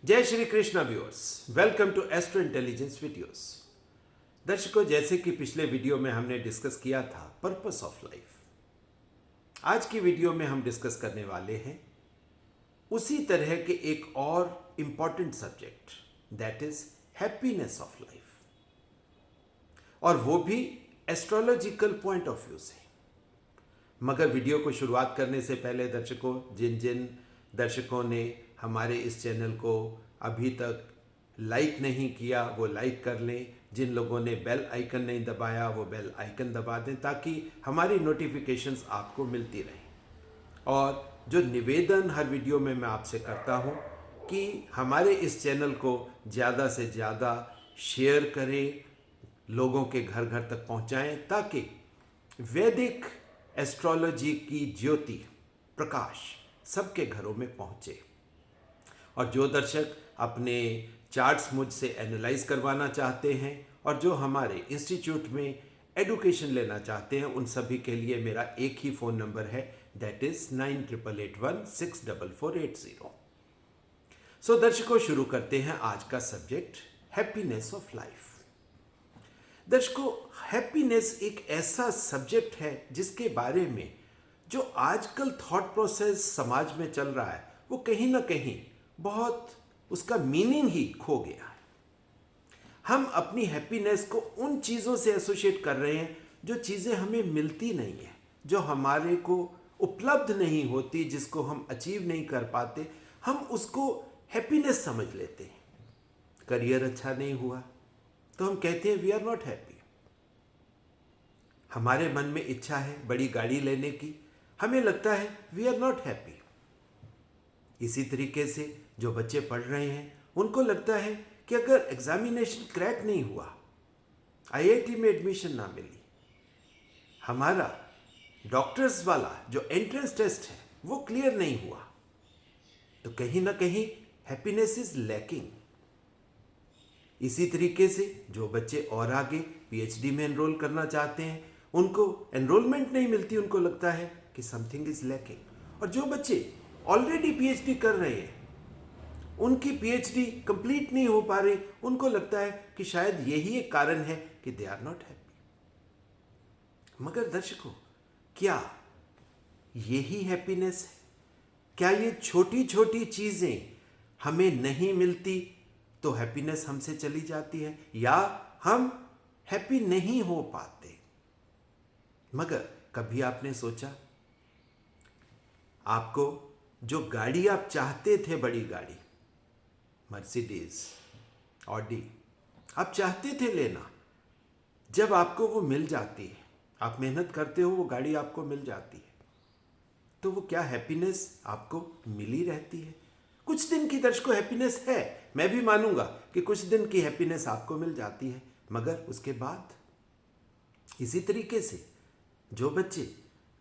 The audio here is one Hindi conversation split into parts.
जय Shri Krishna viewers, welcome to astro intelligence videos. दर्शकों, जैसे कि पिछले वीडियो में हमने डिस्कस किया था पर्पस ऑफ लाइफ, आज की वीडियो में हम डिस्कस करने वाले हैं उसी तरह के एक और important subject, that is happiness of life, और वो भी एस्ट्रोलॉजिकल पॉइंट ऑफ व्यू से। मगर वीडियो को शुरुआत करने से पहले दर्शकों, जिन जिन दर्शकों ने हमारे इस चैनल को अभी तक लाइक नहीं किया वो लाइक कर लें। जिन लोगों ने बेल आइकन नहीं दबाया वो बेल आइकन दबा दें ताकि हमारी नोटिफिकेशंस आपको मिलती रहें। और जो निवेदन हर वीडियो में मैं आपसे करता हूँ कि हमारे इस चैनल को ज़्यादा से ज़्यादा शेयर करें, लोगों के घर घर तक पहुँचाएं ताकि वैदिक एस्ट्रोलॉजी की ज्योति प्रकाश सबके घरों में पहुँचे। और जो दर्शक अपने चार्ट्स मुझसे एनालाइज करवाना चाहते हैं और जो हमारे इंस्टीट्यूट में एडुकेशन लेना चाहते हैं, उन सभी के लिए मेरा एक ही फ़ोन नंबर है, दैट इज़ 9881164480। सो दर्शकों, शुरू करते हैं आज का सब्जेक्ट, हैप्पीनेस ऑफ लाइफ। दर्शकों, हैप्पीनेस एक ऐसा सब्जेक्ट है जिसके बारे में जो आजकल थॉट प्रोसेस समाज में चल रहा है वो कहीं ना कहीं बहुत उसका मीनिंग ही खो गया है। हम अपनी हैप्पीनेस को उन चीज़ों से एसोसिएट कर रहे हैं जो चीज़ें हमें मिलती नहीं है, जो हमारे को उपलब्ध नहीं होती, जिसको हम अचीव नहीं कर पाते, हम उसको हैप्पीनेस समझ लेते हैं। करियर अच्छा नहीं हुआ तो हम कहते हैं वी आर नॉट हैप्पी। हमारे मन में इच्छा है बड़ी गाड़ी लेने की, हमें लगता है वी आर नॉट हैप्पी। इसी तरीके से जो बच्चे पढ़ रहे हैं उनको लगता है कि अगर एग्जामिनेशन क्रैक नहीं हुआ, आईआईटी में एडमिशन ना मिली, हमारा डॉक्टर्स वाला जो एंट्रेंस टेस्ट है वो क्लियर नहीं हुआ, तो कहीं ना कहीं हैप्पीनेस इज लैकिंग। इसी तरीके से जो बच्चे और आगे पीएचडी में एनरोल करना चाहते हैं, उनको एनरोलमेंट नहीं मिलती, उनको लगता है कि समथिंग इज लैकिंग। और जो बच्चे ऑलरेडी पीएचडी कर रहे हैं, उनकी पीएचडी कंप्लीट नहीं हो पा रही, उनको लगता है कि शायद यही एक कारण है कि दे आर नॉट हैप्पी। मगर दर्शकों, क्या यही हैप्पीनेस है? क्या ये छोटी छोटी चीजें हमें नहीं मिलती तो हैप्पीनेस हमसे चली जाती है, या हम हैप्पी नहीं हो पाते? मगर कभी आपने सोचा, आपको जो गाड़ी आप चाहते थे, बड़ी गाड़ी मर्सिडीज, ऑडी, आप चाहते थे लेना, जब आपको वो मिल जाती है, आप मेहनत करते हो, वो गाड़ी आपको मिल जाती है, तो वो क्या हैप्पीनेस आपको मिली रहती है? कुछ दिन की दर्शकों हैप्पीनेस है, मैं भी मानूंगा कि कुछ दिन की हैप्पीनेस आपको मिल जाती है, मगर उसके बाद इसी तरीके से जो बच्चे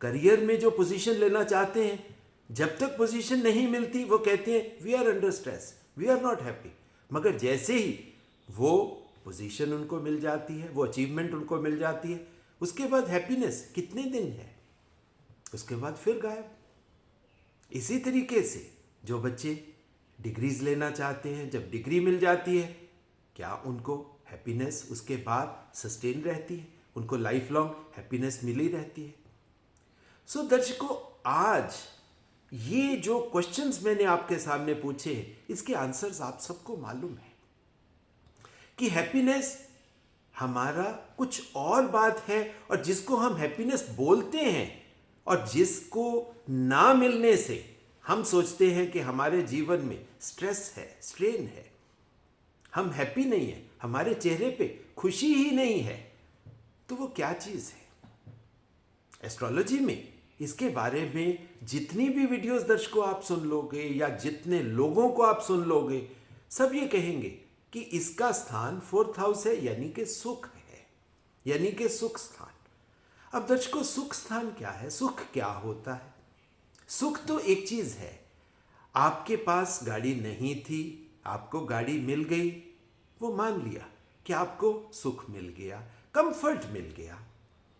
करियर में जो पोजीशन लेना चाहते हैं, जब तक पोजीशन नहीं मिलती वो कहते हैं we are under stress, we are not happy. मगर जैसे ही वो पोजीशन उनको मिल जाती है, वो अचीवमेंट उनको मिल जाती है, उसके बाद हैप्पीनेस कितने दिन है, उसके बाद फिर गायब। इसी तरीके से जो बच्चे डिग्रीज लेना चाहते हैं, जब डिग्री मिल जाती है, क्या उनको हैप्पीनेस उसके बाद सस्टेन रहती है? उनको लाइफ लॉन्ग हैप्पीनेस मिली रहती है? सो दर्शकों, आज ये जो क्वेश्चंस मैंने आपके सामने पूछे, इसके आंसर्स आप सबको मालूम है कि हैप्पीनेस हमारा कुछ और बात है, और जिसको हम हैप्पीनेस बोलते हैं और जिसको ना मिलने से हम सोचते हैं कि हमारे जीवन में स्ट्रेस है, स्ट्रेन है, हम हैप्पी नहीं है, हमारे चेहरे पे खुशी ही नहीं है, तो वो क्या चीज़ है? एस्ट्रोलॉजी में इसके बारे में जितनी भी वीडियोस दर्शकों आप सुन लोगे या जितने लोगों को आप सुन लोगे, सब ये कहेंगे कि इसका स्थान 4th हाउस है, यानी कि सुख है, यानी कि सुख स्थान। अब दर्शकों, सुख स्थान क्या है? सुख क्या होता है? सुख तो एक चीज है, आपके पास गाड़ी नहीं थी, आपको गाड़ी मिल गई, वो मान लिया कि आपको सुख मिल गया, कंफर्ट मिल गया।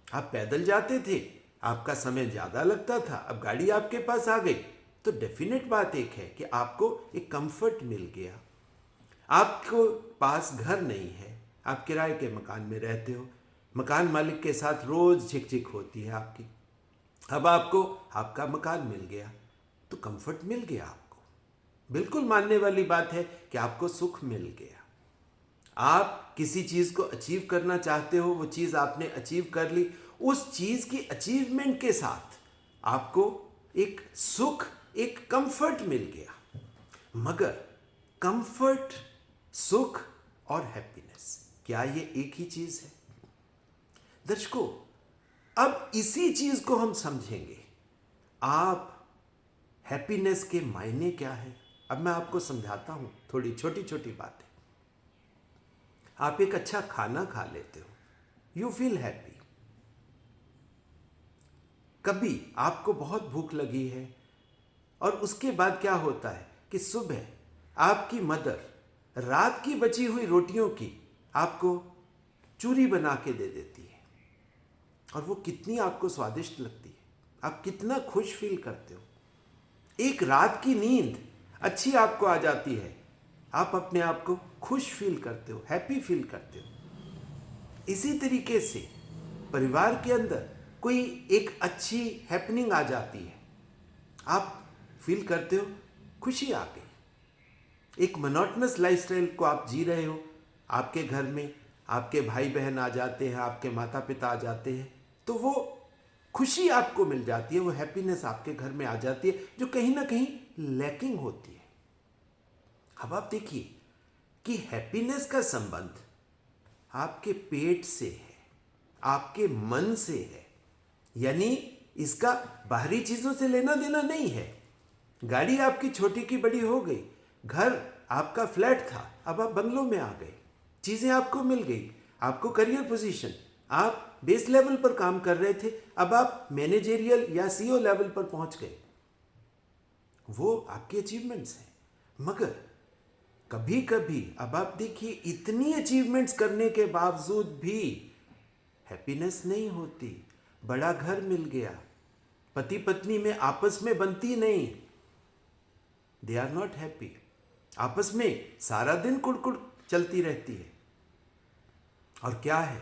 आप पैदल जाते थे, आपका समय ज़्यादा लगता था, अब गाड़ी आपके पास आ गई, तो डेफिनेट बात एक है कि आपको एक कंफर्ट मिल गया। आपको पास घर नहीं है, आप किराए के मकान में रहते हो, मकान मालिक के साथ रोज झिकझिक होती है आपकी। अब आपको आपका मकान मिल गया तो कंफर्ट मिल गया आपको, बिल्कुल मानने वाली बात है कि आपको सुख मिल गया। आप किसी चीज को अचीव करना चाहते हो, वो चीज आपने अचीव कर ली, उस चीज की अचीवमेंट के साथ आपको एक सुख, एक कंफर्ट मिल गया। मगर कंफर्ट, सुख और हैप्पीनेस, क्या ये एक ही चीज है? दर्शकों, अब इसी चीज को हम समझेंगे। आप हैप्पीनेस के मायने क्या है, अब मैं आपको समझाता हूं, थोड़ी छोटी छोटी बातें। आप एक अच्छा खाना खा लेते हो, यू फील हैप्पी। कभी आपको बहुत भूख लगी है और उसके बाद क्या होता है कि सुबह आपकी मदर रात की बची हुई रोटियों की आपको चूरी बना के दे देती है और वो कितनी आपको स्वादिष्ट लगती है, आप कितना खुश फील करते हो। एक रात की नींद अच्छी आपको आ जाती है, आप अपने आप को खुश फील करते हो, हैप्पी फील करते हो। इसी तरीके से परिवार के अंदर कोई एक अच्छी हैपनिंग आ जाती है, आप फील करते हो खुशी आ गई। एक मोनोटनस लाइफस्टाइल को आप जी रहे हो, आपके घर में आपके भाई बहन आ जाते हैं, आपके माता पिता आ जाते हैं, तो वो खुशी आपको मिल जाती है, वो हैप्पीनेस आपके घर में आ जाती है जो कहीं ना कहीं लैकिंग होती है। अब आप देखिए कि हैप्पीनेस का संबंध आपके पेट से है, आपके मन से है, यानी इसका बाहरी चीजों से लेना देना नहीं है। गाड़ी आपकी छोटी की बड़ी हो गई, घर आपका फ्लैट था, अब आप बंगलों में आ गए, चीजें आपको मिल गई, आपको करियर पोजीशन, आप बेस लेवल पर काम कर रहे थे, अब आप मैनेजरियल या सीईओ लेवल पर पहुंच गए, वो आपकी अचीवमेंट्स हैं। मगर कभी कभी अब आप देखिए, इतनी अचीवमेंट्स करने के बावजूद भी हैप्पीनेस नहीं होती। बड़ा घर मिल गया, पति पत्नी में आपस में बनती नहीं, दे आर नॉट हैप्पी, आपस में सारा दिन कुड़कुड़ चलती रहती है। और क्या है,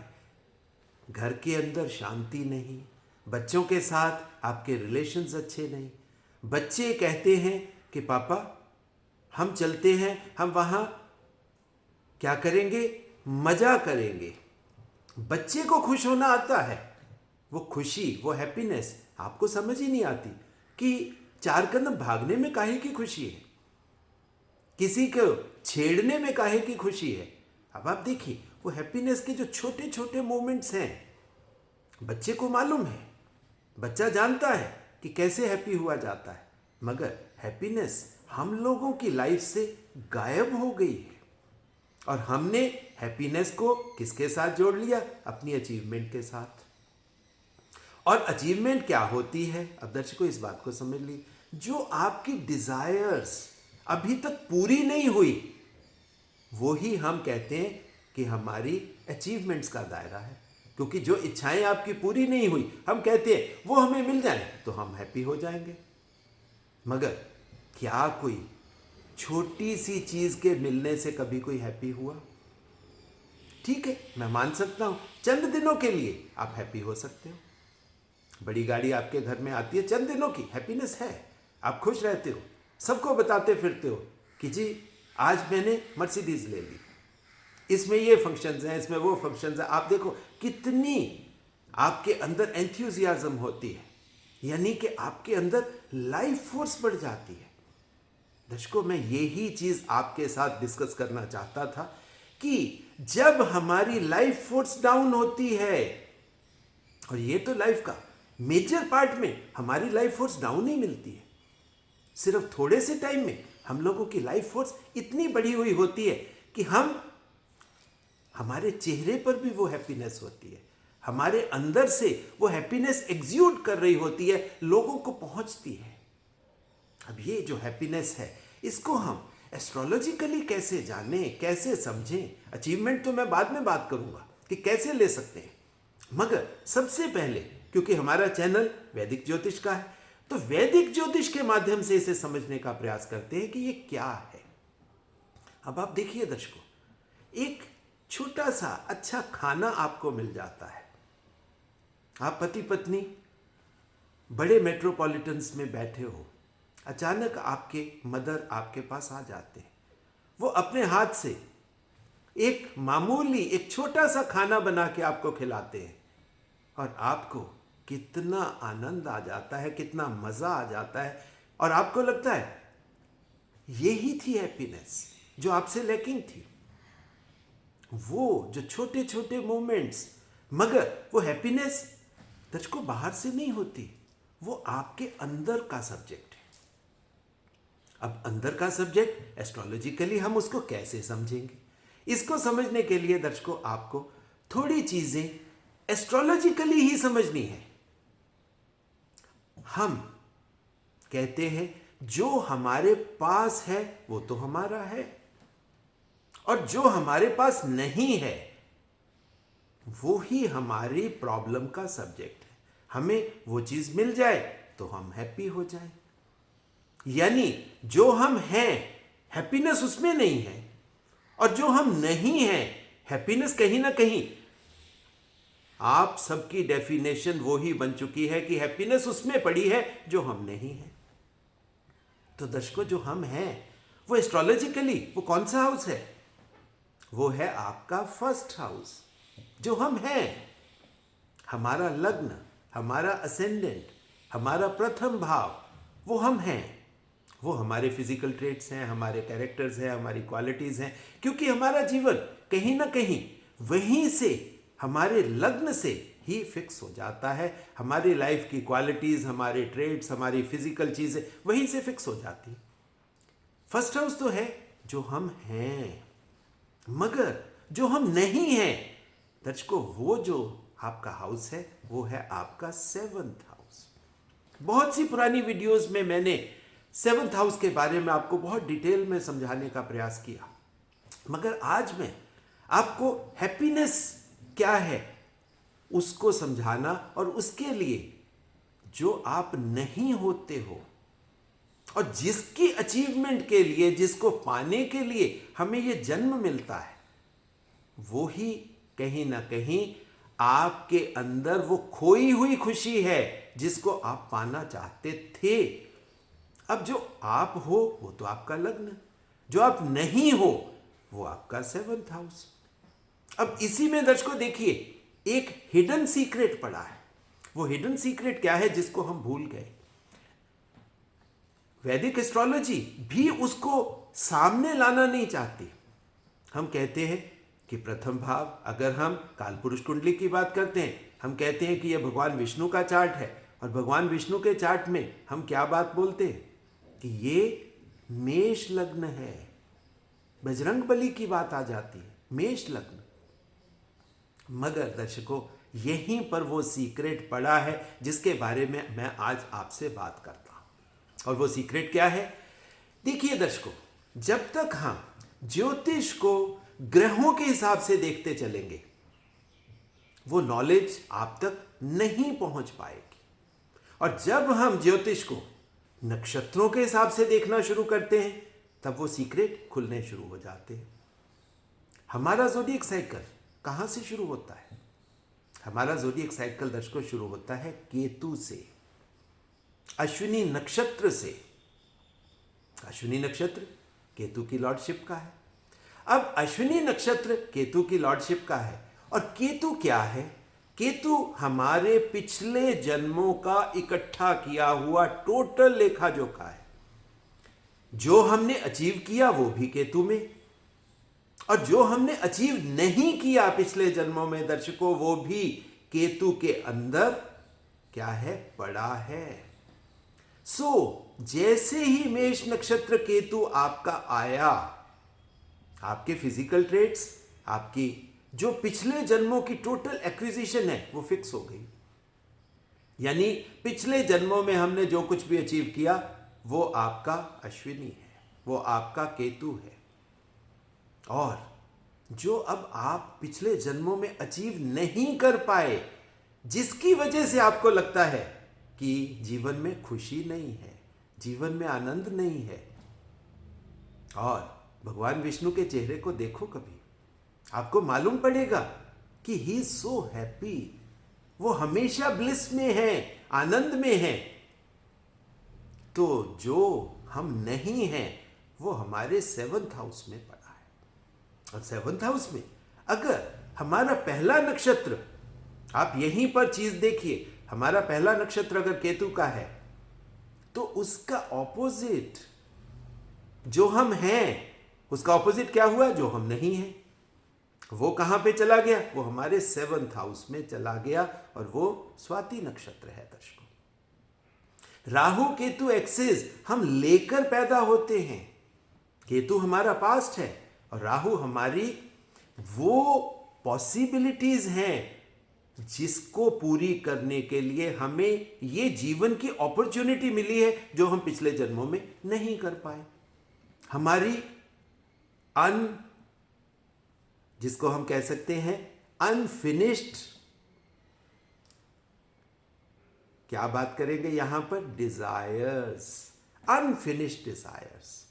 घर के अंदर शांति नहीं, बच्चों के साथ आपके रिलेशंस अच्छे नहीं। बच्चे कहते हैं कि पापा हम चलते हैं, हम वहां क्या करेंगे, मजा करेंगे। बच्चे को खुश होना आता है, वो खुशी, वो हैप्पीनेस आपको समझ ही नहीं आती कि 4 कदम भागने में काहे की खुशी है, किसी को छेड़ने में काहे की खुशी है। अब आप देखिए, वो हैप्पीनेस के जो छोटे छोटे मोमेंट्स हैं, बच्चे को मालूम है, बच्चा जानता है कि कैसे हैप्पी हुआ जाता है। मगर हैप्पीनेस हम लोगों की लाइफ से गायब हो गई है और हमने हैप्पीनेस को किसके साथ जोड़ लिया, अपनी अचीवमेंट के साथ। और अचीवमेंट क्या होती है, अब दर्शकों इस बात को समझ ली, जो आपकी डिजायर्स अभी तक पूरी नहीं हुई, वो ही हम कहते हैं कि हमारी अचीवमेंट्स का दायरा है। क्योंकि जो इच्छाएं आपकी पूरी नहीं हुई, हम कहते हैं वो हमें मिल जाए तो हम हैप्पी हो जाएंगे। मगर क्या कोई छोटी सी चीज के मिलने से कभी कोई हैप्पी हुआ? ठीक है, मैं मान सकता हूं चंद दिनों के लिए आप हैप्पी हो सकते हो, बड़ी गाड़ी आपके घर में आती है, चंद दिनों की हैप्पीनेस है, आप खुश रहते हो, सबको बताते फिरते हो कि जी आज मैंने मर्सिडीज ले ली, इसमें ये फंक्शंस हैं, इसमें वो फंक्शंस हैं। आप देखो कितनी आपके अंदर एंथुजियाज्म होती है, यानी कि आपके अंदर लाइफ फोर्स बढ़ जाती है। दर्शकों, मैं यही चीज आपके साथ डिस्कस करना चाहता था कि जब हमारी लाइफ फोर्स डाउन होती है, और ये तो लाइफ का मेजर पार्ट में हमारी लाइफ फोर्स डाउन ही मिलती है, सिर्फ थोड़े से टाइम में हम लोगों की लाइफ फोर्स इतनी बढ़ी हुई होती है कि हमारे चेहरे पर भी वो हैप्पीनेस होती है, हमारे अंदर से वो हैप्पीनेस एग्ज्यूट कर रही होती है, लोगों को पहुंचती है। अब ये जो हैप्पीनेस है, इसको हम एस्ट्रोलॉजिकली कैसे जानें, कैसे समझें? अचीवमेंट तो मैं बाद में बात करूंगा कि कैसे ले सकते हैं, मगर सबसे पहले क्योंकि हमारा चैनल वैदिक ज्योतिष का है, तो वैदिक ज्योतिष के माध्यम से इसे समझने का प्रयास करते हैं कि ये क्या है। अब आप देखिए दर्शकों, एक छोटा सा अच्छा खाना आपको मिल जाता है। आप पति पत्नी बड़े मेट्रोपॉलिटन्स में बैठे हो, अचानक आपके मदर आपके पास आ जाते हैं। वो अपने हाथ से एक मामूली एक छोटा सा खाना बना के आपको खिलाते हैं और आपको कितना आनंद आ जाता है, कितना मज़ा आ जाता है और आपको लगता है यही थी हैप्पीनेस जो आपसे लैकिंग थी। वो जो छोटे छोटे मोमेंट्स, मगर वो हैप्पीनेस दर्शकों बाहर से नहीं होती, वो आपके अंदर का सब्जेक्ट है। अब अंदर का सब्जेक्ट एस्ट्रोलॉजिकली हम उसको कैसे समझेंगे? इसको समझने के लिए दर्शकों आपको थोड़ी चीजें एस्ट्रोलॉजिकली ही समझनी है। हम कहते हैं जो हमारे पास है वो तो हमारा है, और जो हमारे पास नहीं है वो ही हमारी प्रॉब्लम का सब्जेक्ट है। हमें वो चीज मिल जाए तो हम हैप्पी हो जाए। यानी जो हम हैं हैप्पीनेस उसमें नहीं है, और जो हम नहीं हैं हैप्पीनेस कहीं ना कहीं आप सबकी डेफिनेशन वो ही बन चुकी है कि हैप्पीनेस उसमें पड़ी है जो हम नहीं हैं। तो दर्शकों, जो हम हैं वो एस्ट्रोलॉजिकली वो कौन सा हाउस है? वो है आपका फर्स्ट हाउस। जो हम हैं, हमारा लग्न, हमारा असेंडेंट, हमारा प्रथम भाव, वो हम हैं। वो हमारे फिजिकल ट्रेट्स हैं, हमारे कैरेक्टर्स हैं, हमारी क्वालिटीज हैं, क्योंकि हमारा जीवन कहीं ना कहीं वहीं से, हमारे लग्न से ही फिक्स हो जाता है। हमारी लाइफ की क्वालिटीज, हमारे ट्रेट्स, हमारी फिजिकल चीजें वहीं से फिक्स हो जाती है। फर्स्ट हाउस तो है जो हम हैं, मगर जो हम नहीं हैं दर्शकों, वो जो आपका हाउस है वो है आपका सेवंथ हाउस। बहुत सी पुरानी वीडियोस में मैंने सेवंथ हाउस के बारे में आपको बहुत डिटेल में समझाने का प्रयास किया, मगर आज मैं आपको हैप्पीनेस क्या है उसको समझाना, और उसके लिए जो आप नहीं होते हो और जिसकी अचीवमेंट के लिए, जिसको पाने के लिए हमें ये जन्म मिलता है, वो ही कहीं ना कहीं आपके अंदर वो खोई हुई खुशी है जिसको आप पाना चाहते थे। अब जो आप हो वो तो आपका लग्न, जो आप नहीं हो वो आपका सेवंथ हाउस। अब इसी में दर्शकों देखिए एक हिडन सीक्रेट पड़ा है। वो हिडन सीक्रेट क्या है जिसको हम भूल गए? वैदिक एस्ट्रोलॉजी भी उसको सामने लाना नहीं चाहती। हम कहते हैं कि प्रथम भाव, अगर हम कालपुरुष कुंडली की बात करते हैं, हम कहते हैं कि यह भगवान विष्णु का चार्ट है, और भगवान विष्णु के चार्ट में हम क्या बात बोलते हैं कि ये मेष लग्न है। बजरंग बली की बात आ जाती है, मेष लग्न। मगर दर्शकों, यहीं पर वो सीक्रेट पड़ा है जिसके बारे में मैं आज आपसे बात करता हूं। और वो सीक्रेट क्या है? देखिए दर्शकों, जब तक हम ज्योतिष को ग्रहों के हिसाब से देखते चलेंगे वो नॉलेज आप तक नहीं पहुंच पाएगी, और जब हम ज्योतिष को नक्षत्रों के हिसाब से देखना शुरू करते हैं तब वो सीक्रेट खुलने शुरू हो जाते हैं। हमारा ज़ोडिएक साइकिल कहां से शुरू होता है? हमारा ज़ोडिएक साइकिल दर्शकों शुरू होता है केतु से, अश्विनी नक्षत्र से। अश्विनी नक्षत्र केतु की लॉर्डशिप का है। अब अश्विनी नक्षत्र केतु की लॉर्डशिप का है, और केतु क्या है? केतु हमारे पिछले जन्मों का इकट्ठा किया हुआ टोटल लेखा जोखा है। जो हमने अचीव किया वो भी केतु में, और जो हमने अचीव नहीं किया पिछले जन्मों में दर्शकों, वो भी केतु के अंदर क्या है? पड़ा है। जैसे ही मेष नक्षत्र केतु आपका आया, आपके फिजिकल ट्रेट्स, आपकी जो पिछले जन्मों की टोटल एक्विजिशन है वो फिक्स हो गई। यानी पिछले जन्मों में हमने जो कुछ भी अचीव किया वो आपका अश्विनी है, वो आपका केतु है। और जो अब आप पिछले जन्मों में अचीव नहीं कर पाए, जिसकी वजह से आपको लगता है कि जीवन में खुशी नहीं है, जीवन में आनंद नहीं है, और भगवान विष्णु के चेहरे को देखो कभी, आपको मालूम पड़ेगा कि ही इज सो हैप्पी, वो हमेशा ब्लिस में है, आनंद में है। तो जो हम नहीं हैं वो हमारे 7th हाउस में पड़ा है। और 7th हाउस में अगर हमारा पहला नक्षत्र, आप यहीं पर चीज देखिए, हमारा पहला नक्षत्र अगर केतु का है तो उसका ऑपोजिट जो हम हैं, उसका ऑपोजिट क्या हुआ? जो हम नहीं हैं। वो कहां पे चला गया? वो हमारे 7th हाउस में चला गया, और वो स्वाति नक्षत्र है दर्शकों। राहु केतु एक्सिस हम लेकर पैदा होते हैं। केतु हमारा पास्ट है और राहु हमारी वो पॉसिबिलिटीज हैं जिसको पूरी करने के लिए हमें ये जीवन की अपॉर्चुनिटी मिली है जो हम पिछले जन्मों में नहीं कर पाए। हमारी जिसको हम कह सकते हैं अनफिनिश्ड, क्या बात करेंगे यहां पर? Desires, unfinished desires.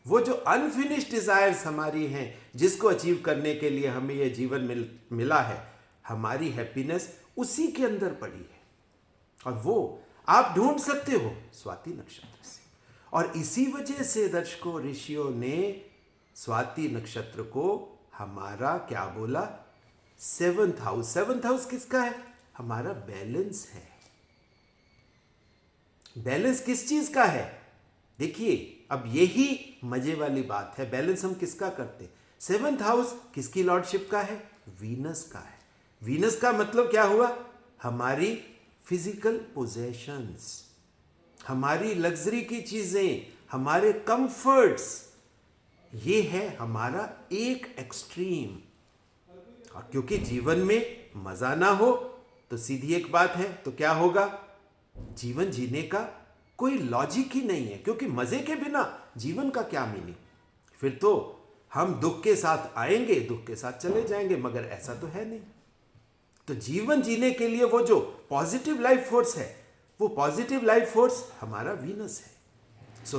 वो जो अनफिनिश्ड डिजायर्स हमारी हैं, जिसको अचीव करने के लिए हमें यह जीवन मिला है, हमारी हैप्पीनेस उसी के अंदर पड़ी है। और वो आप ढूंढ सकते हो स्वाति नक्षत्र से। और इसी वजह से दर्शकों, ऋषियों ने स्वाति नक्षत्र को हमारा क्या बोला? 7th house. 7th हाउस किसका है? हमारा बैलेंस है। बैलेंस किस चीज का है? देखिए, अब यही मजे वाली बात है। बैलेंस हम किसका करते? 7th हाउस किसकी लॉर्डशिप का है? वीनस का है। वीनस का मतलब क्या हुआ? हमारी फिजिकल पोजेशंस, हमारी लग्जरी की चीजें, हमारे कंफर्ट्स, ये है हमारा एक एक्सट्रीम। और क्योंकि जीवन में मजा ना हो तो सीधी एक बात है, तो क्या होगा? जीवन जीने का कोई लॉजिक ही नहीं है, क्योंकि मजे के बिना जीवन का क्या मीनिंग? फिर तो हम दुख के साथ आएंगे, दुख के साथ चले जाएंगे, मगर ऐसा तो है नहीं। तो जीवन जीने के लिए वो जो पॉजिटिव लाइफ फोर्स है, वो पॉजिटिव लाइफ फोर्स हमारा वीनस है। सो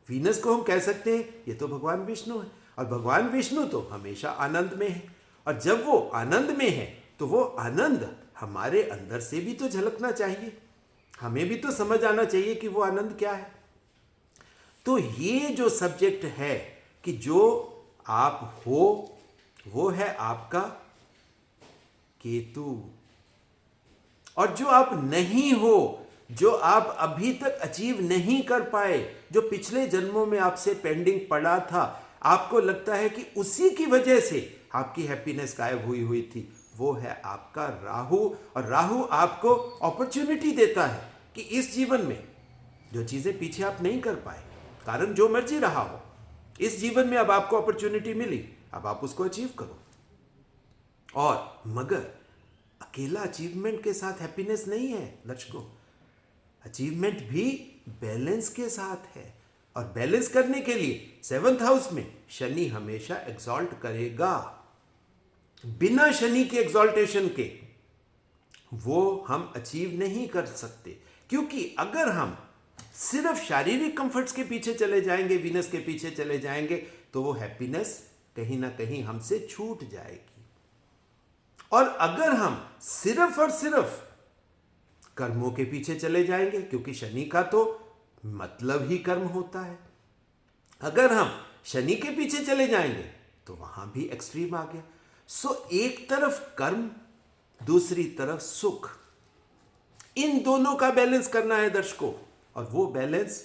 वीनस को हम कह सकते हैं ये तो भगवान विष्णु है। और भगवान विष्णु तो हमेशा आनंद में है, और जब वो आनंद में है तो वो आनंद हमारे अंदर से भी तो झलकना चाहिए, हमें भी तो समझ आना चाहिए कि वो आनंद क्या है। तो ये जो सब्जेक्ट है कि जो आप हो वो है आपका केतु, और जो आप नहीं हो, जो आप अभी तक अचीव नहीं कर पाए, जो पिछले जन्मों में आपसे पेंडिंग पड़ा था, आपको लगता है कि उसी की वजह से आपकी हैप्पीनेस गायब हुई थी, वो है आपका राहु। और राहु आपको अपॉर्चुनिटी देता है कि इस जीवन में जो चीजें पीछे आप नहीं कर पाए, कारण जो मर्जी रहा हो, इस जीवन में अब आपको अपॉर्चुनिटी मिली, अब आप उसको अचीव करो। और मगर अकेला अचीवमेंट के साथ हैप्पीनेस नहीं है दर्शकों, अचीवमेंट भी बैलेंस के साथ है। और बैलेंस करने के लिए 7th हाउस में शनि हमेशा एग्जॉल्ट करेगा। बिना शनि के एग्जॉल्टेशन के वो हम अचीव नहीं कर सकते, क्योंकि अगर हम सिर्फ शारीरिक कंफर्ट्स के पीछे चले जाएंगे, वीनस के पीछे चले जाएंगे, तो वो हैप्पीनेस कहीं ना कहीं हमसे छूट जाएगी। और अगर हम सिर्फ और सिर्फ कर्मों के पीछे चले जाएंगे, क्योंकि शनि का तो मतलब ही कर्म होता है, अगर हम शनि के पीछे चले जाएंगे तो वहां भी एक्सट्रीम आ गया। सो एक तरफ कर्म, दूसरी तरफ सुख, इन दोनों का बैलेंस करना है दर्शकों। और वो बैलेंस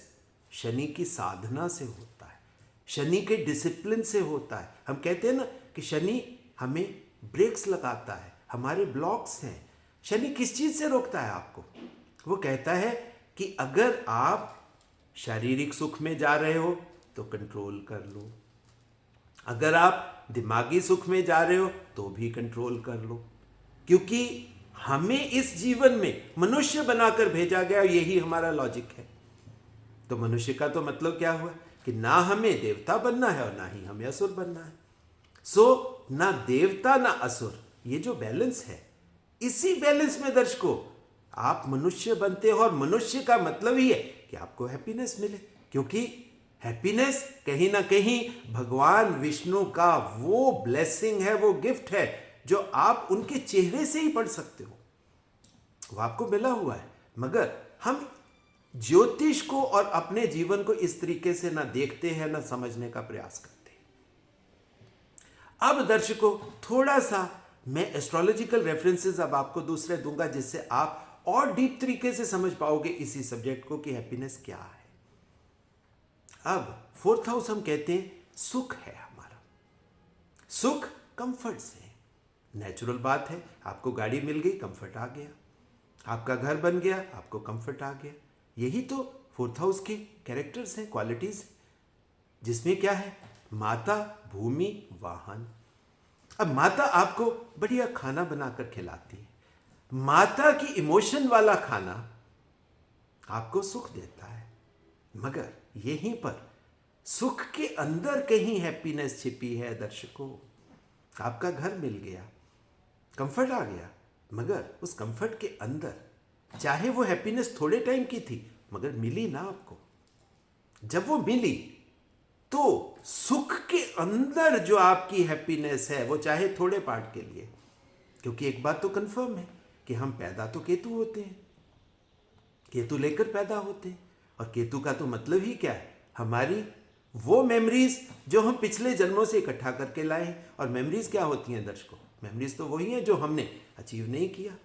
शनि की साधना से होता है, शनि के डिसिप्लिन से होता है। हम कहते हैं ना कि शनि हमें ब्रेक्स लगाता है, हमारे ब्लॉक्स हैं। शनि किस चीज से रोकता है आपको? वो कहता है कि अगर आप शारीरिक सुख में जा रहे हो तो कंट्रोल कर लो, अगर आप दिमागी सुख में जा रहे हो तो भी कंट्रोल कर लो, क्योंकि हमें इस जीवन में मनुष्य बनाकर भेजा गया, यही हमारा लॉजिक है। तो मनुष्य का तो मतलब क्या हुआ कि ना हमें देवता बनना है और ना ही हमें असुर बनना है। सो ना देवता ना असुर, ये जो बैलेंस है, इसी बैलेंस में दर्शकों आप मनुष्य बनते हो। और मनुष्य का मतलब ही है कि आपको हैप्पीनेस मिले, क्योंकि हैप्पीनेस कहीं ना कहीं भगवान विष्णु का वो ब्लेसिंग है, वो गिफ्ट है जो आप उनके चेहरे से ही पढ़ सकते हो, वो आपको मिला हुआ है। मगर हम ज्योतिष को और अपने जीवन को इस तरीके से ना देखते हैं, ना समझने का प्रयास करते हैं। अब दर्शकों, थोड़ा सा मैं एस्ट्रोलॉजिकल रेफरेंसेस अब आपको दूसरे दूंगा, जिससे आप और डीप तरीके से समझ पाओगे इसी सब्जेक्ट को कि हैप्पीनेस क्या है। अब फोर्थ हाउस हम कहते हैं सुख है हमारा। सुख कंफर्ट से, नेचुरल बात है। आपको गाड़ी मिल गई, कंफर्ट आ गया। आपका घर बन गया, आपको कंफर्ट आ गया। यही तो फोर्थ हाउस के कैरेक्टर्स हैं, क्वालिटीज हैं, जिसमें क्या है, माता, भूमि, वाहन। अब माता आपको बढ़िया खाना बनाकर खिलाती है। माता की इमोशन वाला खाना आपको सुख देता है। मगर यहीं पर सुख के अंदर कहीं हैप्पीनेस छिपी है दर्शकों। आपका घर मिल गया, कंफर्ट आ गया, मगर उस कंफर्ट के अंदर, चाहे वो हैप्पीनेस थोड़े टाइम की थी, मगर मिली ना आपको। जब वो मिली तो सुख के अंदर जो आपकी हैप्पीनेस है, वो चाहे थोड़े पार्ट के लिए, क्योंकि एक बात तो कंफर्म है कि हम पैदा तो केतु होते हैं, केतु लेकर पैदा होते हैं। और केतु का तो मतलब ही क्या है, हमारी वो मेमोरीज जो हम पिछले जन्मों से इकट्ठा करके लाए हैं। और मेमोरीज क्या होती हैं दर्शकों? मेमोरीज तो वही हैं जो हमने अचीव नहीं किया,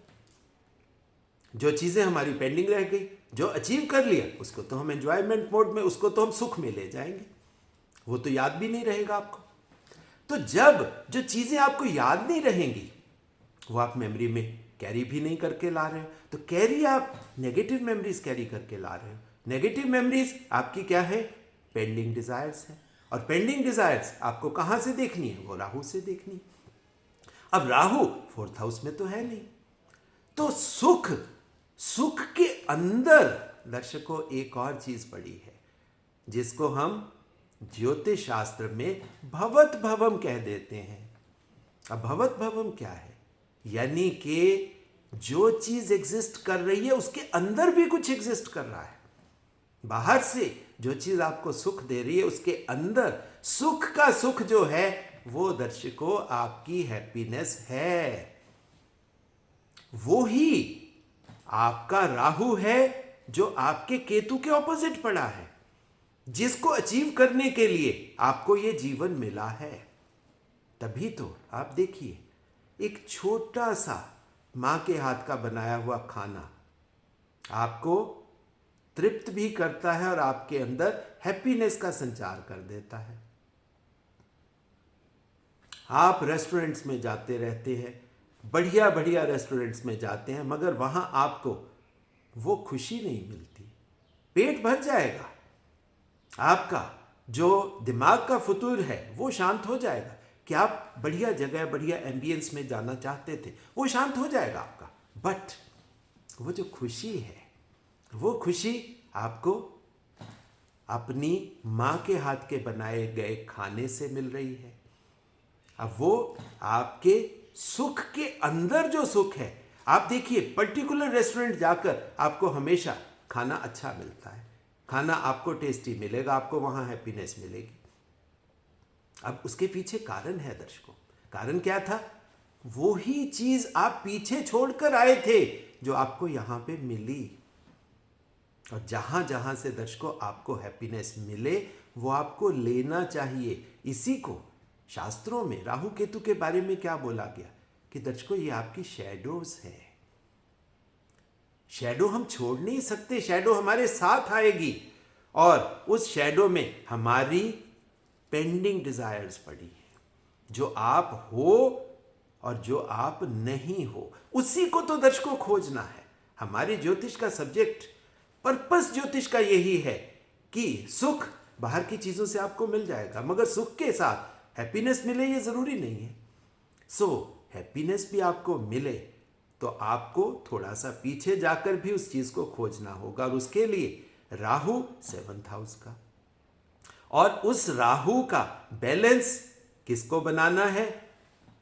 जो चीजें हमारी पेंडिंग रह गई। जो अचीव कर लिया उसको तो हम एंजॉयमेंट मोड में, उसको तो हम सुख में ले जाएंगे, वो तो याद भी नहीं रहेगा आपको। तो जब जो चीजें आपको याद नहीं रहेंगी, वो आप मेमोरी में कैरी भी नहीं करके ला रहे हो, तो कैरी आप नेगेटिव मेमोरीज कैरी करके ला रहे हो। नेगेटिव मेमोरीज आपकी क्या है, पेंडिंग डिजायर्स है। और पेंडिंग डिजायर्स आपको कहां से देखनी है, वो राहु से देखनी है। अब राहु फोर्थ हाउस में तो है नहीं, तो सुख, सुख के अंदर दर्शकों एक और चीज पड़ी है, जिसको हम ज्योतिष शास्त्र में भवत भवम कह देते हैं। अब भवत भवम क्या है, यानी कि जो चीज एग्जिस्ट कर रही है उसके अंदर भी कुछ एग्जिस्ट कर रहा है। बाहर से जो चीज आपको सुख दे रही है, उसके अंदर सुख का सुख जो है, वो दर्शकों आपकी हैप्पीनेस है। वो ही आपका राहु है जो आपके केतु के ऑपोजिट पड़ा है, जिसको अचीव करने के लिए आपको ये जीवन मिला है। तभी तो आप देखिए, एक छोटा सा मां के हाथ का बनाया हुआ खाना आपको तृप्त भी करता है और आपके अंदर हैप्पीनेस का संचार कर देता है। आप रेस्टोरेंट्स में जाते रहते हैं, बढ़िया बढ़िया रेस्टोरेंट्स में जाते हैं, मगर वहां आपको वो खुशी नहीं मिलती। पेट भर जाएगा, आपका जो दिमाग का फुतूर है वो शांत हो जाएगा कि आप बढ़िया जगह, बढ़िया एम्बियंस में जाना चाहते थे, वो शांत हो जाएगा आपका। बट वो जो खुशी है, वो खुशी आपको अपनी मां के हाथ के बनाए गए खाने से मिल रही है। अब वो आपके सुख के अंदर जो सुख है, आप देखिए पर्टिकुलर रेस्टोरेंट जाकर आपको हमेशा खाना अच्छा मिलता है, खाना आपको टेस्टी मिलेगा, आपको वहां हैप्पीनेस मिलेगी। अब उसके पीछे कारण है दर्शकों। कारण क्या था? वो ही चीज आप पीछे छोड़कर आए थे जो आपको यहां पे मिली। और जहां जहां से दर्शकों आपको हैप्पीनेस मिले, वो आपको लेना चाहिए। इसी को शास्त्रों में राहु केतु के बारे में क्या बोला गया कि दर्शकों ये आपकी शैडोज है। शैडो हम छोड़ नहीं सकते, शैडो हमारे साथ आएगी और उस शैडो में हमारी पेंडिंग डिजायर्स पड़ी है, जो आप हो और जो आप नहीं हो, उसी को तो दर्शकों खोजना है। हमारे ज्योतिष का सब्जेक्ट, पर्पस ज्योतिष का यही है कि सुख बाहर की चीजों से आपको मिल जाएगा, मगर सुख के साथ हैप्पीनेस मिले ये जरूरी नहीं है। सो हैप्पीनेस भी आपको मिले तो आपको थोड़ा सा पीछे जाकर भी उस चीज को खोजना होगा, और उसके लिए राहु 7th हाउस का, और उस राहु का बैलेंस किसको बनाना है?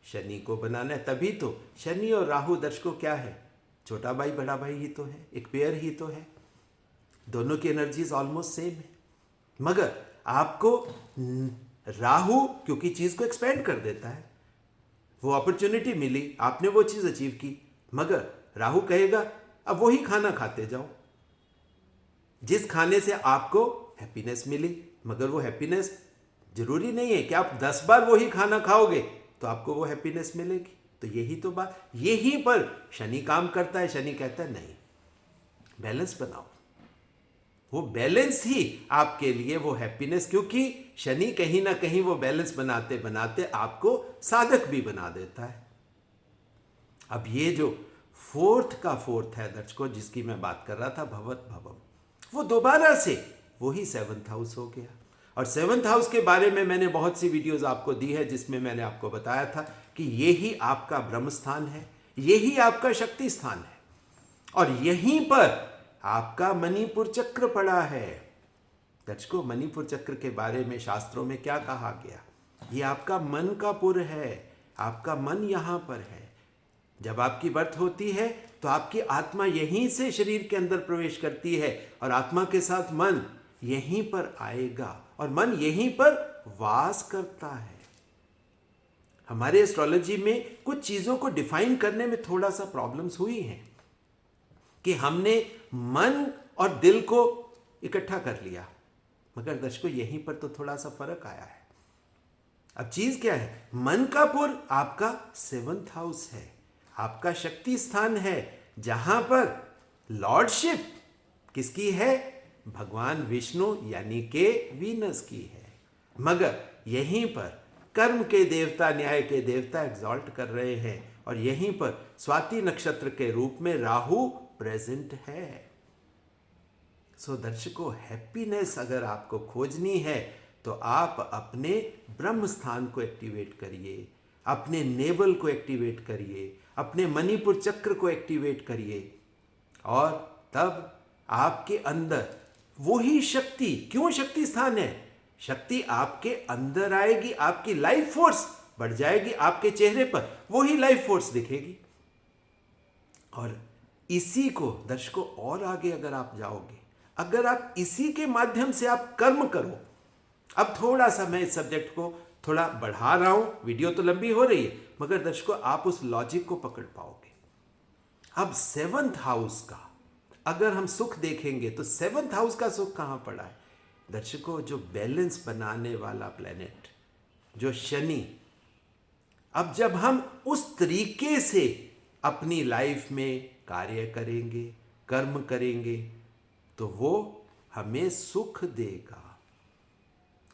शनि को बनाना है। तभी तो शनि और राहु दर्शकों क्या है? छोटा भाई बड़ा भाई ही तो है, एक पेयर ही तो है। दोनों की एनर्जीज ऑलमोस्ट सेम है, मगर आपको राहु क्योंकि चीज को एक्सपेंड कर देता है, वो अपॉर्चुनिटी मिली, आपने वो चीज अचीव की, मगर राहु कहेगा अब वही खाना खाते जाओ जिस खाने से आपको हैप्पीनेस मिली, मगर वो हैप्पीनेस जरूरी नहीं है कि आप 10 बार वही खाना खाओगे तो आपको वो हैप्पीनेस मिलेगी। तो यही तो बात, यही पर शनि काम करता है। शनि कहता है नहीं, बैलेंस बनाओ, वो बैलेंस ही आपके लिए वो हैप्पीनेस, क्योंकि शनि कहीं ना कहीं वो बैलेंस बनाते बनाते आपको साधक भी बना देता है। अब ये जो फोर्थ है दर्शकों, जिसकी मैं बात कर रहा था, भवत भवम, वो दोबारा से वही 7th हाउस हो गया। और 7th हाउस के बारे में मैंने बहुत सी वीडियोस आपको दी है, जिसमें मैंने आपको बताया था कि यही आपका ब्रह्म स्थान है, यही आपका शक्ति स्थान है, और यहीं पर आपका मणिपुर चक्र पड़ा है। दर्शकों, मणिपुर चक्र के बारे में शास्त्रों में क्या कहा गया? ये आपका मन का पुर है, आपका मन यहां पर है। जब आपकी बर्थ होती है तो आपकी आत्मा यहीं से शरीर के अंदर प्रवेश करती है, और आत्मा के साथ मन यहीं पर आएगा, और मन यहीं पर वास करता है। हमारे एस्ट्रोलॉजी में कुछ चीजों को डिफाइन करने में थोड़ा सा प्रॉब्लम्स हुई हैं कि हमने मन और दिल को इकट्ठा कर लिया, मगर दर्शकों यहीं पर तो थोड़ा सा फर्क आया है। अब चीज क्या है? मन का पुर आपका 7th हाउस है, आपका शक्ति स्थान है, जहां पर लॉर्डशिप किसकी है? भगवान विष्णु यानी के वीनस की है। मगर यहीं पर कर्म के देवता, न्याय के देवता एग्जॉल्ट कर रहे हैं, और यहीं पर स्वाति नक्षत्र के रूप में राहु प्रेजेंट है। सो दर्शकों, हैप्पीनेस अगर आपको खोजनी है तो आप अपने ब्रह्म स्थान को एक्टिवेट करिए, अपने नेवल को एक्टिवेट करिए, अपने मणिपुर चक्र को एक्टिवेट करिए, और तब आपके अंदर वही शक्ति, क्यों शक्ति स्थान है, शक्ति आपके अंदर आएगी, आपकी लाइफ फोर्स बढ़ जाएगी, आपके चेहरे पर वही लाइफ फोर्स दिखेगी। और इसी को दर्शकों और आगे अगर आप जाओगे, अगर आप इसी के माध्यम से आप कर्म करो, अब थोड़ा सा मैं इस सब्जेक्ट को थोड़ा बढ़ा रहा हूं, वीडियो तो लंबी हो रही है, मगर दर्शकों आप उस लॉजिक को पकड़ पाओगे। अब 7th हाउस का अगर हम सुख देखेंगे तो 7th हाउस का सुख कहां पड़ा है दर्शकों? जो बैलेंस बनाने वाला प्लेनेट, जो शनि। अब जब हम उस तरीके से अपनी लाइफ में कार्य करेंगे, कर्म करेंगे, तो वो हमें सुख देगा।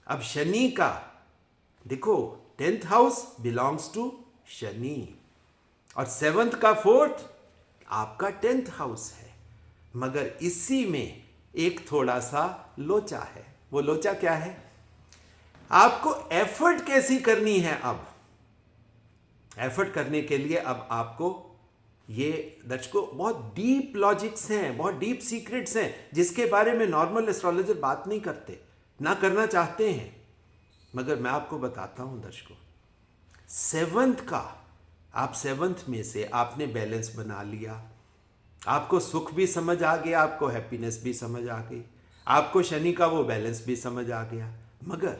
अब शनि का देखो, 10th house belongs to Shani, और 7th का 4th आपका 10th हाउस है, मगर इसी में एक थोड़ा सा लोचा है। वो लोचा क्या है? आपको एफर्ट कैसी करनी है। अब एफर्ट करने के लिए अब आपको ये दर्शकों बहुत डीप लॉजिक्स हैं, बहुत डीप सीक्रेट्स हैं, जिसके बारे में नॉर्मल एस्ट्रोलॉजर बात नहीं करते, ना करना चाहते हैं, मगर मैं आपको बताता हूं दर्शकों। 7th का, आप 7th में से आपने बैलेंस बना लिया, आपको सुख भी समझ आ गया, आपको हैप्पीनेस भी समझ आ गई, आपको शनि का वो बैलेंस भी समझ आ गया, मगर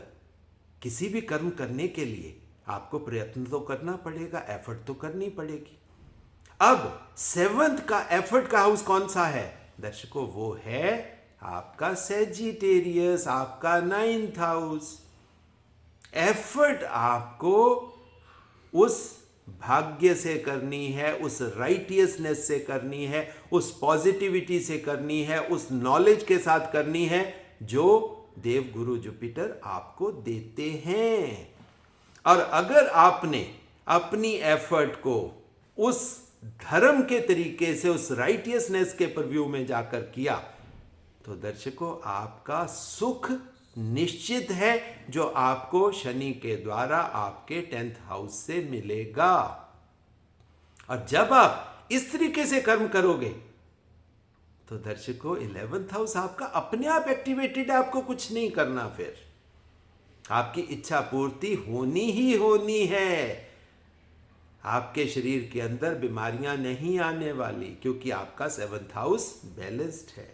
किसी भी कर्म करने के लिए आपको प्रयत्न तो करना पड़ेगा, एफर्ट तो करनी पड़ेगी। अब 7th का एफर्ट का हाउस कौन सा है दर्शकों? वो है आपका सेजिटेरियस, आपका 9th हाउस। एफर्ट आपको उस भाग्य से करनी है, उस राइटियसनेस से करनी है, उस पॉजिटिविटी से करनी है, उस नॉलेज के साथ करनी है जो देव गुरु जुपिटर आपको देते हैं। और अगर आपने अपनी एफर्ट को उस धर्म के तरीके से, उस राइटियसनेस के परव्यू में जाकर किया, तो दर्शकों आपका सुख निश्चित है, जो आपको शनि के द्वारा आपके 10th हाउस से मिलेगा। और जब आप इस तरीके से कर्म करोगे तो दर्शकों 11th हाउस आपका अपने आप एक्टिवेटेड है, आपको कुछ नहीं करना, फिर आपकी इच्छा पूर्ति होनी ही होनी है। आपके शरीर के अंदर बीमारियां नहीं आने वाली, क्योंकि आपका 7th हाउस बैलेंस्ड है,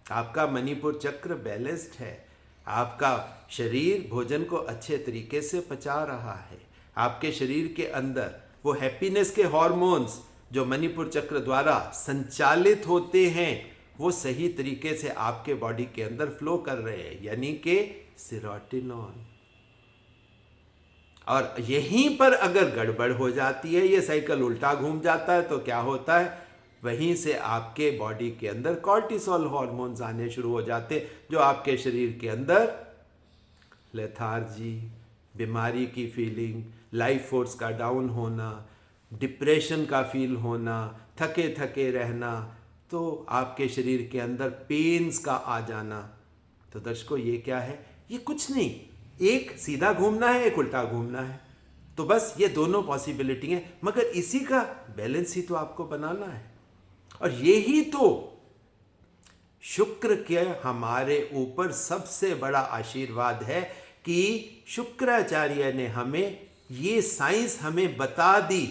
आपका मणिपुर चक्र बैलेंस्ड है, आपका शरीर भोजन को अच्छे तरीके से पचा रहा है, आपके शरीर के अंदर वो हैप्पीनेस के हॉर्मोन्स जो मणिपुर चक्र द्वारा संचालित होते हैं वो सही तरीके से आपके बॉडी के अंदर फ्लो कर रहे हैं, यानी कि सेरोटोनिन। और यहीं पर अगर गड़बड़ हो जाती है, ये साइकिल उल्टा घूम जाता है, तो क्या होता है, वहीं से आपके बॉडी के अंदर कॉर्टिसोल हार्मोन्स आने शुरू हो जाते, जो आपके शरीर के अंदर लेथार्जी, बीमारी की फीलिंग, लाइफ फोर्स का डाउन होना, डिप्रेशन का फील होना, थके थके रहना, तो आपके शरीर के अंदर पेन्स का आ जाना। तो दर्शकों, ये क्या है? ये कुछ नहीं, एक सीधा घूमना है, एक उल्टा घूमना है। तो बस ये दोनों पॉसिबिलिटी हैं, मगर इसी का बैलेंस ही तो आपको बनाना है। और यही तो शुक्र के हमारे ऊपर सबसे बड़ा आशीर्वाद है कि शुक्राचार्य ने हमें ये साइंस हमें बता दी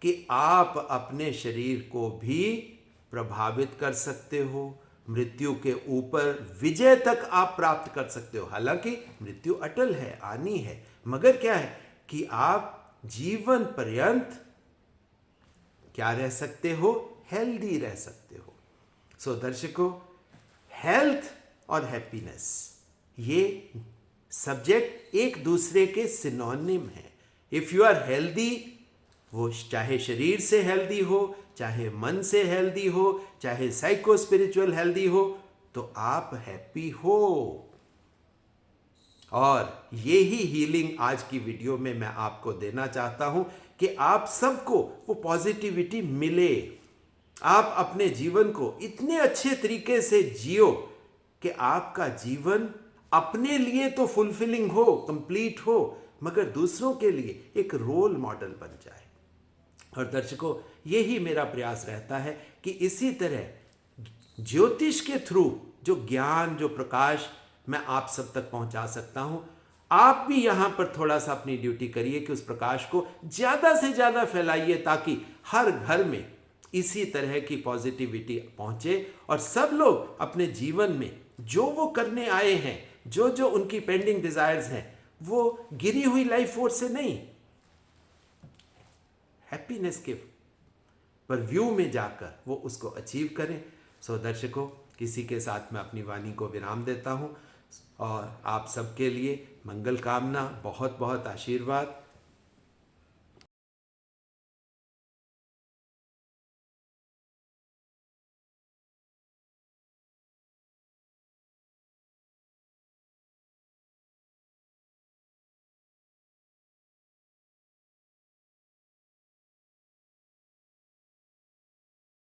कि आप अपने शरीर को भी प्रभावित कर सकते हो, मृत्यु के ऊपर विजय तक आप प्राप्त कर सकते हो। हालांकि मृत्यु अटल है, आनी है, मगर क्या है कि आप जीवन पर्यंत क्या रह सकते हो? हेल्दी रह सकते हो। सो दर्शकों, हेल्थ और हैप्पीनेस ये सब्जेक्ट एक दूसरे के सिनोनिम है। इफ यू आर हेल्दी, वो चाहे शरीर से हेल्दी हो, चाहे मन से हेल्दी हो, चाहे साइको स्पिरिचुअल हेल्दी हो, तो आप हैप्पी हो। और ये ही हीलिंग आज की वीडियो में मैं आपको देना चाहता हूं कि आप सबको वो पॉजिटिविटी मिले, आप अपने जीवन को इतने अच्छे तरीके से जियो कि आपका जीवन अपने लिए तो फुलफिलिंग हो, कंप्लीट हो, मगर दूसरों के लिए एक रोल मॉडल बन जाए। और दर्शकों, यही मेरा प्रयास रहता है कि इसी तरह ज्योतिष के थ्रू जो ज्ञान, जो प्रकाश मैं आप सब तक पहुंचा सकता हूं, आप भी यहां पर थोड़ा सा अपनी ड्यूटी करिए कि उस प्रकाश को ज्यादा से ज्यादा फैलाइए, ताकि हर घर में इसी तरह की पॉजिटिविटी पहुंचे और सब लोग अपने जीवन में जो वो करने आए हैं, जो जो उनकी पेंडिंग डिजायर्स हैं, वो गिरी हुई लाइफ फोर्स से नहीं, हैप्पीनेस के पर व्यू में जाकर वो उसको अचीव करें। सो दर्शकों, किसी के साथ मैं अपनी वाणी को विराम देता हूं और आप सबके लिए मंगल कामना, बहुत बहुत आशीर्वाद।